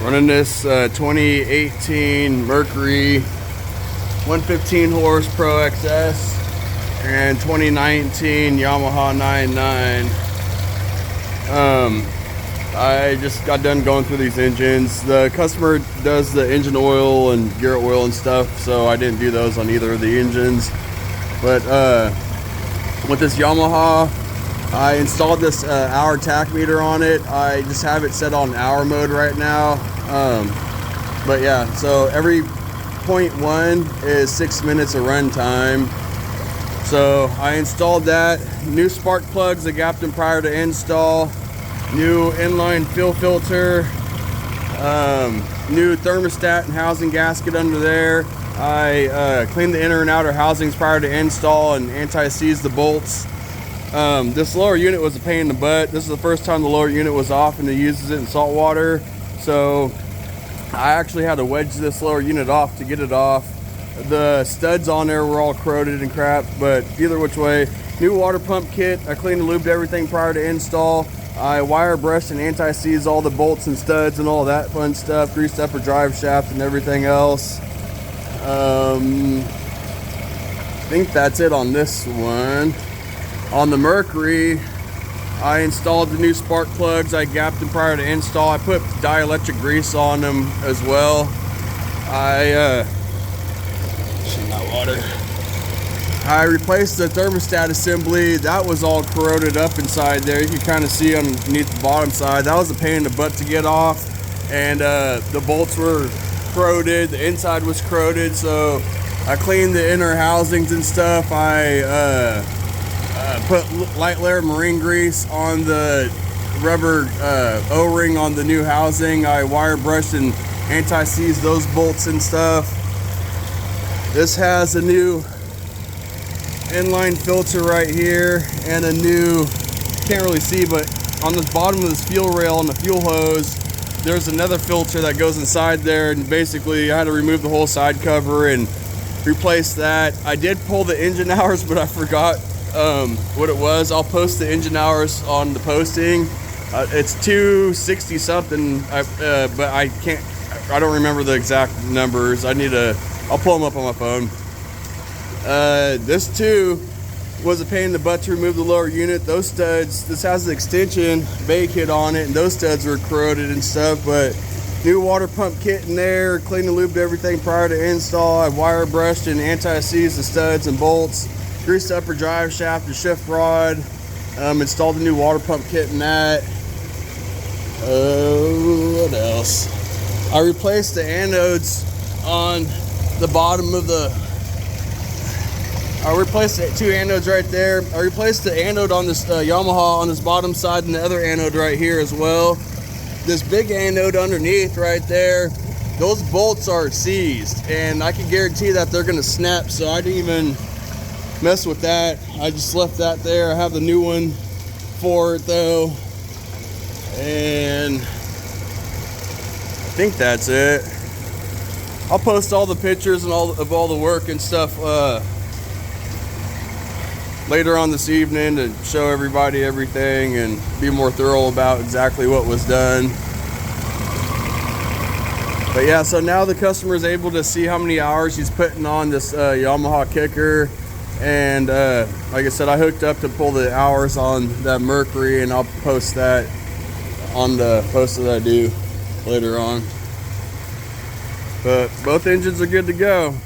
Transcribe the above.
Running this 2018 Mercury 115 horse ProXS and 2019 Yamaha 99. I just got done going through these engines. The customer does the engine oil and gear oil and stuff, so I didn't do those on either of the engines. But with this Yamaha, I installed this hour tach meter on it. I just have it set on hour mode right now. But yeah, so every 0.1 is 6 minutes of run time. So I installed that. New spark plugs, I gapped them prior to install. New inline fuel filter. New thermostat and housing gasket under there. I cleaned the inner and outer housings prior to install and anti-seized the bolts. This lower unit was a pain in the butt. This is the first time the lower unit was off and it uses it in salt water. So I actually had to wedge this lower unit off to get it off. The studs on there were all corroded and crap, but either which way, new water pump kit. I cleaned and lubed everything prior to install. I wire brushed and anti-seized all the bolts and studs and all that fun stuff. Greased up her drive shaft and everything else. I think that's it on this one. On the Mercury, I installed the new spark plugs. I gapped them prior to install. I put dielectric grease on them as well. I replaced the thermostat assembly. That was all corroded up inside there. You can kind of see underneath the bottom side. That was a pain in the butt to get off. And the bolts were corroded. The inside was corroded. So I cleaned the inner housings and stuff. I put light layer marine grease on the rubber O-ring on the new housing. I wire brushed and anti-seized those bolts and stuff. This has a new inline filter right here and a new, can't really see, but on the bottom of this fuel rail on the fuel hose, there's another filter that goes inside there, and basically I had to remove the whole side cover and replace that. I did pull the engine hours, but I forgot what it was. I'll post the engine hours on the posting. It's 260 something, but I don't remember the exact numbers. I'll pull them up on my phone. This too was a pain in the butt to remove the lower unit. Those studs, this has an extension bay kit on it, and those studs were corroded and stuff, but new water pump kit in there, cleaned and lubed everything prior to install. I wire brushed and anti-seized the studs and bolts, greased up her drive shaft and shift rod, installed a new water pump kit in that. What else? I replaced the anodes on the bottom of I replaced the two anodes right there. I replaced the anode on this Yamaha on this bottom side and the other anode right here as well. This big anode underneath right there, those bolts are seized and I can guarantee that they're gonna snap, so I didn't even mess with that. I just left that there. I have the new one for it though. And I think that's it. I'll post all the pictures and all the work and stuff later on this evening to show everybody everything and be more thorough about exactly what was done. But yeah, so now the customer is able to see how many hours he's putting on this Yamaha kicker. And like I said, I hooked up to pull the hours on that Mercury, and I'll post that on the post that I do later on. But both engines are good to go.